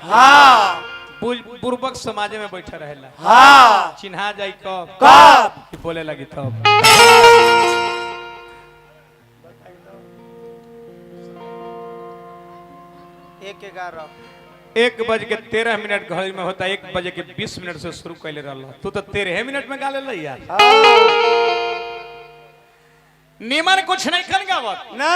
हाँ पूर्वक समाज में बैठा रहेला हाँ चिन्हा जाई कब कब बोले लगी तब। एक 11 1:13 घड़ी में होता, 1:20 से शुरू कैले रहा। तू तो 13 मिनट में गा ले यार। निमन कुछ नहीं कर गावत ना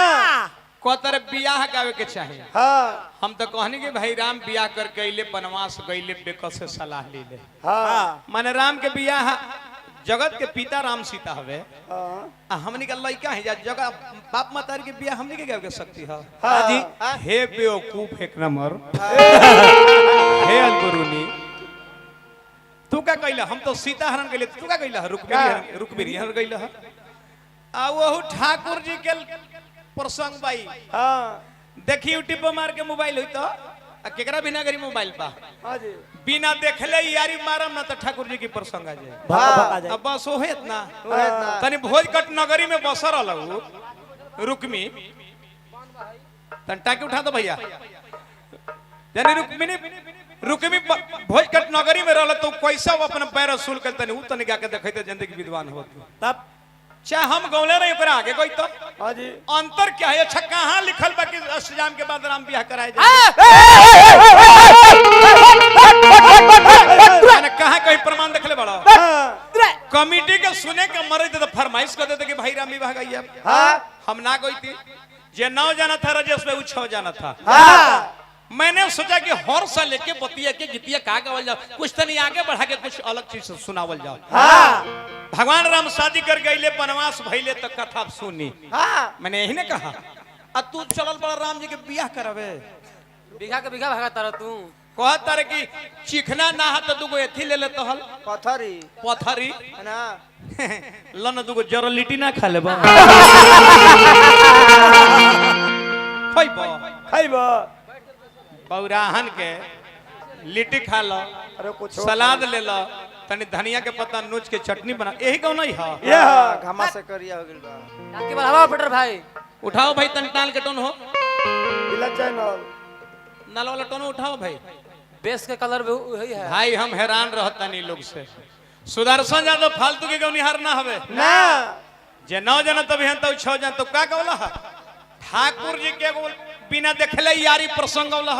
कोतर बियाह गावे के चाहिए। हाँ हम तो कहनी कि भाई राम बियाह करके अइले बनवास गइले बेकत से सलाह ले ले। हाँ माने राम के बियाह जगत के पिता राम सीता हवे। हाँ हमनी का लड़का है या जगह बाप माता के बियाह हमनी के गावे के शक्ति है। हाँ जी हे बेवकूफ एक नंबर हे अलबरूनी तू का कइला? हम तो सीता हरण गइले, तू का कइला? रुकबेरी हरण गइला। आ वो ठाकुर जी के प्रसंग भाई हाँ देखी यूट्यूब पर मार के मोबाइल होई तो केकरा बिना गरी मोबाइल पा हाँ जी बिना देखले यारी मारम ना तो ठाकुर जी की प्रसंग आ जाए। हाँ अब बस हो इतना हाँ तनी भोजकट नगरी में बसर रहलू रुक्मी तन टाके उठा दो भैया। यानी रुक्मी भोजकट नगरी में रहल तो कैसा अपन पैर रसूल कर तनी उ तनी गा के देखैते जिंदगी विद्वान होत। तब चाहे हम गौले नहीं ओकरा आगे कोई तो हाँ जी अंतर क्या है? अच्छा कहाँ लिखल बा कि अष्टजाम के बाद राम बियाह कराए जाए? कहाँ कहीं प्रमाण देखले बड़ा कमिटी के सुने के मरे तो फरमाइश कर देते कि भाई राम विवाह गई। हम ना गई थी जे 9 जाना था राजेश में 6 जाना था। मैंने सोचा कि हर साल लेके बतिया के गीतिया का गावल जाओ, कुछ तो नहीं आगे बढ़ा के कुछ अलग चीज सुनावल जाओ। भगवान राम शादी कर गईले बनवास भइले तो कथा सुनी। मैंने यही ने कहा आ तू चलल बड़ा राम जी के बियाह करावे बीघा के बीघा भागा तारा तू कह तारे कि चिखना ना हा तो दुगो एथी ले ले तो हल पथरी ना लन दुगो जरो लिट्टी ना खा लेबा खाइबा पौराहन के लिट्टी खा लो अरे कुछ सलाद ले लो तनी धनिया के पत्ता नोच के चटनी बना। यही कौन नहीं है? ये घामा से करिया हो गेल बा। टाकी बढ़ावा पटर भाई उठाओ भाई तन टाल के टोन हो बिला चैनल नाल वाला टोन उठाओ भाई। बेस के कलर भी वही है भाई हम हैरान रहता नहीं लोग से। सुदर्शन यादव फालतू के गौनिहार ना हवे ना जे 9 जना तभी हम तो 6 जना तो का कहला ठाकुर जी के बिना देखले यारी प्रसंग वाला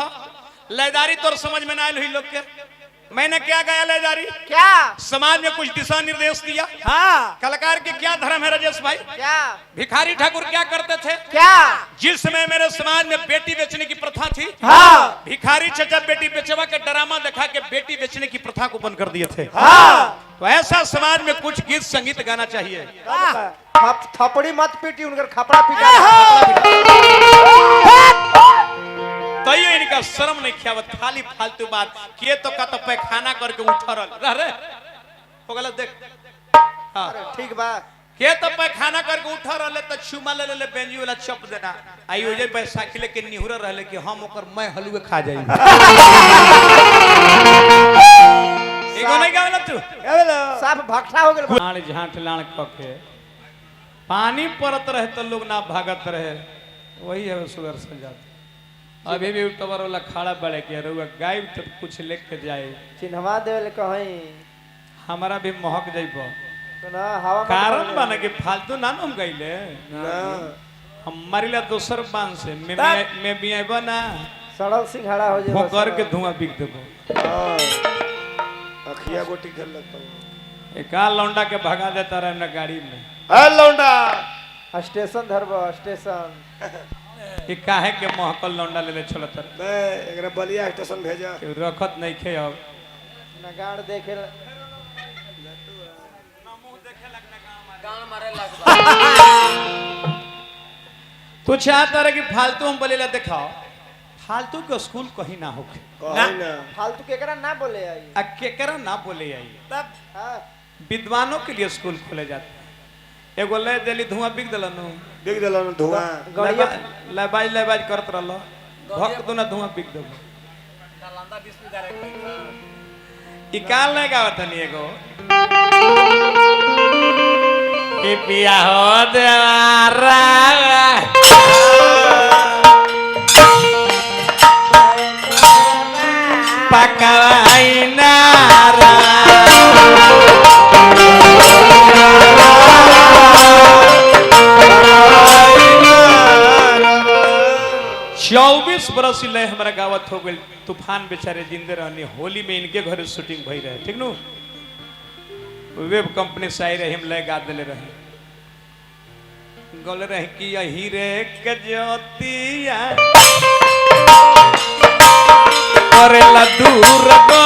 लयदारी तोर समझ में ना आयल हुई लोग के। मैंने क्या गाया लयदारी? क्या समाज में कुछ दिशा निर्देश दिया। हाँ कलाकार के क्या धर्म है राजेश भाई? क्या भिखारी ठाकुर क्या करते थे? क्या जिस समय मेरे समाज में बेटी बेचने की प्रथा थी हाँ भिखारी चचा बेटी बेचवा के ड्रामा दिखा के बेटी बेचने की प्रथा को बंद कर दिए थे। हाँ तो ऐसा समाज में कुछ गीत संगीत गाना चाहिए। थपड़ी मत पीटी उनकर खपड़ा पीटा तो ये इनका शर्म नहीं खियावत खाली फालतू बात किए तो का तो पैखाना करके उठल रह रे हो गल देख। हाँ ठीक बा के तो पैखाना करके उठल रहले तो चुमा ले ले बेंजी वाला चप देना आई हो जाए बैसाखी के निहुरा रहले कि हम ओकर मैं हलवे खा जाई। एगो नहीं गावला तू साफ भक्ठा हो गेल लाण झांट लाण कके पानी परत रहे तो लोग ना भागत रहे। वही है सुदर्शन जात अभी भी टवर वाला खड़ा बड़े के रुआ गाय तो कुछ लेके जाए चिन्हवा देवल कहीं हमारा भी महक जाइबो सुना हवा कारण बने कि फालतू ना हम गइले हम मारिला दोसर बांध से मैं भी आइबो ना सड़ल सिंघाड़ा हो जाए भोकर के धुआं बिक देबो। अखिया गोटी खेल लगता एका लौंडा के भगा देता रहे ना गाड़ी में। है लौंडा स्टेशन धरबो स्टेशन ये काहे के महकल लौंडा ले ले चलत मैं एकरा बलिया स्टेशन भेजा के रखत नहीं खे अब ना गाड़ देखे गान मारे लग तो चाहता रहे कि फालतू हम बोलेला दिखाओ फालतू के स्कूल कहीं ना होके ना फालतू केकरा ना बोले आई आ केकरा ना बोले आई तब हां विद्वानों के लिए स्कूल खोले जाते हैं। एगो ले देली धुआं बिक देलन धुआं लबाज करत रहलो भक्त ना धुआं बिक देबो नालंदा विश्वविद्यालय इकाल नहीं गावत नहीं एगो कि पिया हो देवारा पकाई नारा 24 बरस ले हमारा गावत हो गई तूफान बेचारे जिंदे रहनी होली में इनके घर शूटिंग भई रहे ठीक नु वेब कंपनी से आई रहे हम ले गा दिले रहे गोल रहे कि यही रे के ज्योतिया अरे दूर गो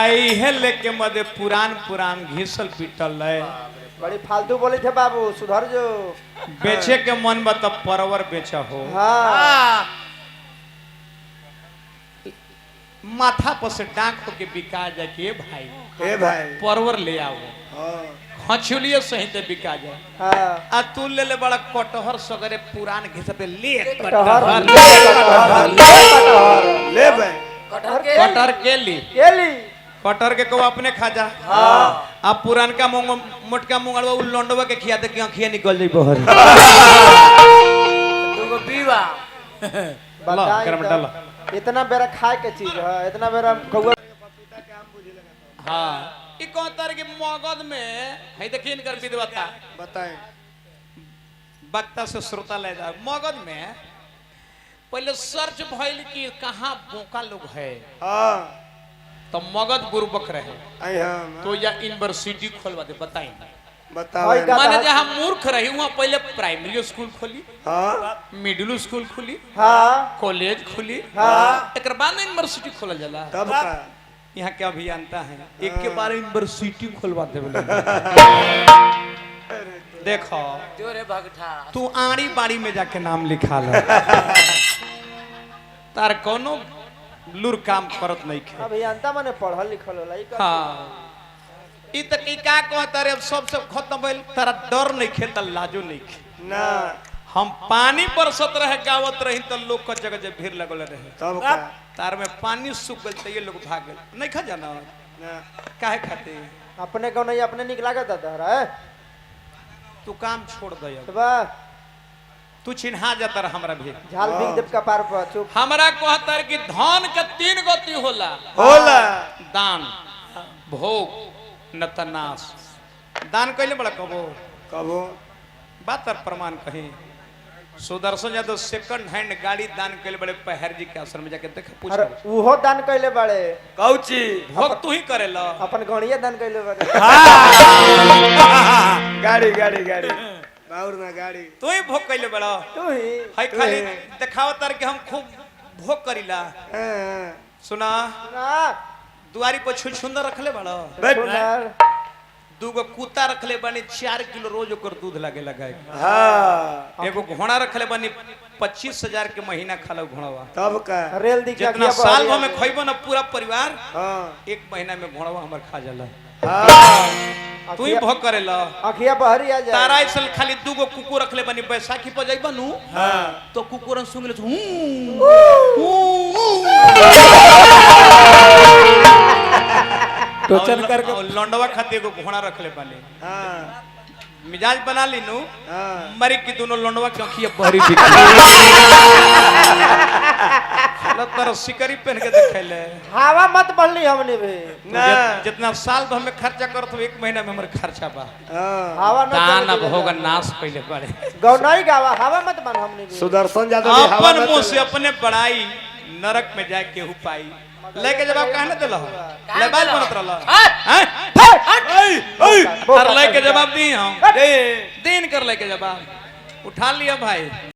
आई है लेके मदे पुरान पुरान घिसल पीटल है बड़ी फालतू बोले थे बाबू सुधर जो बेचे के मन बता परवर बेचा हो हाँ माथा पर से डांक होके बिका जाए कि भाई हे भाई परवर ले आओ हाँ खचुलिए सही ते बिका जाए हाँ आ तू ले ले बड़ा कटहर सगरे पुरान घिसते ले कटहर कटहर ले भाई कटहर के ली केली कटहर के को अपने खा जा हाँ अब पुरान का मोटका मुंगड़वा उ लंडवा के खिया दे कि आंखिया निकल जाई बहर तुमको पीवा बताई कर में तो, डाला इतना बेरा खाए के चीज है इतना बेरा कौआ हां ई कहतर के मगध में है देखिन कर विद्वता बताएं वक्ता से श्रोता ले जा मगध में पहले सर्च भइल कि कहां बोका लोग है हाँ तो मगध गुरुबक रहे आई हम तो या यूनिवर्सिटी खोलवा दे बताई बताओ माने जहां मूर्ख रही वहां पहले प्राइमरी स्कूल खोली हाँ मिडिल स्कूल खुली हाँ कॉलेज खुली हाँ एक बाद यूनिवर्सिटी खोला जाला तब का यहाँ के अभियंता है एक के बार यूनिवर्सिटी खोलवा दे बोले देखो जो रे भगठा तू आड़ी बाड़ी में जाके नाम लिखा ले तार कोनो लूर काम करत नहीं खे अभियंता माने पढ़ल लिखल होला ई हाँ ई तक ई का कहता रे अब सब खत्म भइल तारा डर नहीं खे त लाजो नहीं खे ना हम पानी बरसत रहे गावत रही तो लोग का जगह जब भीड़ लगल रहे तब का तार में पानी सूख गल तो ये लोग भाग गए नहीं खा जाना ना काहे खाते अपने को नहीं अपने निक लागत है तू काम छोड़ दे तो बा तू चिन्हा जाता रहा हमरा भी झाल भीग देव कपार पर चुप हमरा कहता है कि धन के 3 गति होला होला दान भोग नतनाश दान कइले बड़ा कबो कबो बात पर प्रमाण कहीं सुदर्शन यादव सेकंड हैंड गाड़ी दान कइले बड़े पहर जी के आश्रम में जाके देख पूछ अरे उहो दान कइले बड़े कौची भोग तू ही करेला अपन गणिया दान कइले बड़े गाड़ी गाड़ी गाड़ी बाउर ना गाड़ी तू ही भोग कइले बड़ा तू ही हाय खाली दिखाओ तार के हम खूब भोग करिला हाँ, सुना ना दुआरी पर छुछुंदर रखले बड़ा सुनर दूगो कुत्ता रखले बनी 4 किलो रोज ओकर दूध लागे लगाए हाँ एगो घोड़ा रखले बनी 25,000 के महीना खाला घोड़ावा तब का रेल दी जितना साल भर में खइबो ना पूरा परिवार हाँ 1 महीना में घोड़ावा हमर खा जाला हाँ तू ही भोग करेला अखिया बहरी आ जाए तारा ऐसल खाली दूगो कुकुर रखले बनी बैसाखी पर जाइबा नु हाँ तो कुकुरन सुंगले टोचन करके लंडवा खाते एगो घोड़ा रखले बनी हाँ मिजाज बना ली नु हाँ मरी की दोनों लंडवा की आंखिया बहरी दिखी तर सिकरी पहन के देखेले हवा मत बढ़ली हमने भी ना जितना साल भर में खर्चा करत हो 1 महीना में हमर खर्चा बा हाँ हवा न दान चले अब देले होगा जाए। नाश पहले बड़े गौ नहीं गावा हवा मत बन हमने भी सुदर्शन यादव जी हवा अपन में मुंह चले। से अपने बड़ाई नरक में जाए केहू पाई लेके जवाब कहने देला ले बाल बनत रहला हैं बोका कर लेके कर जवाब दी हम दे दिन कर लेके जवाब उठा लिया भाई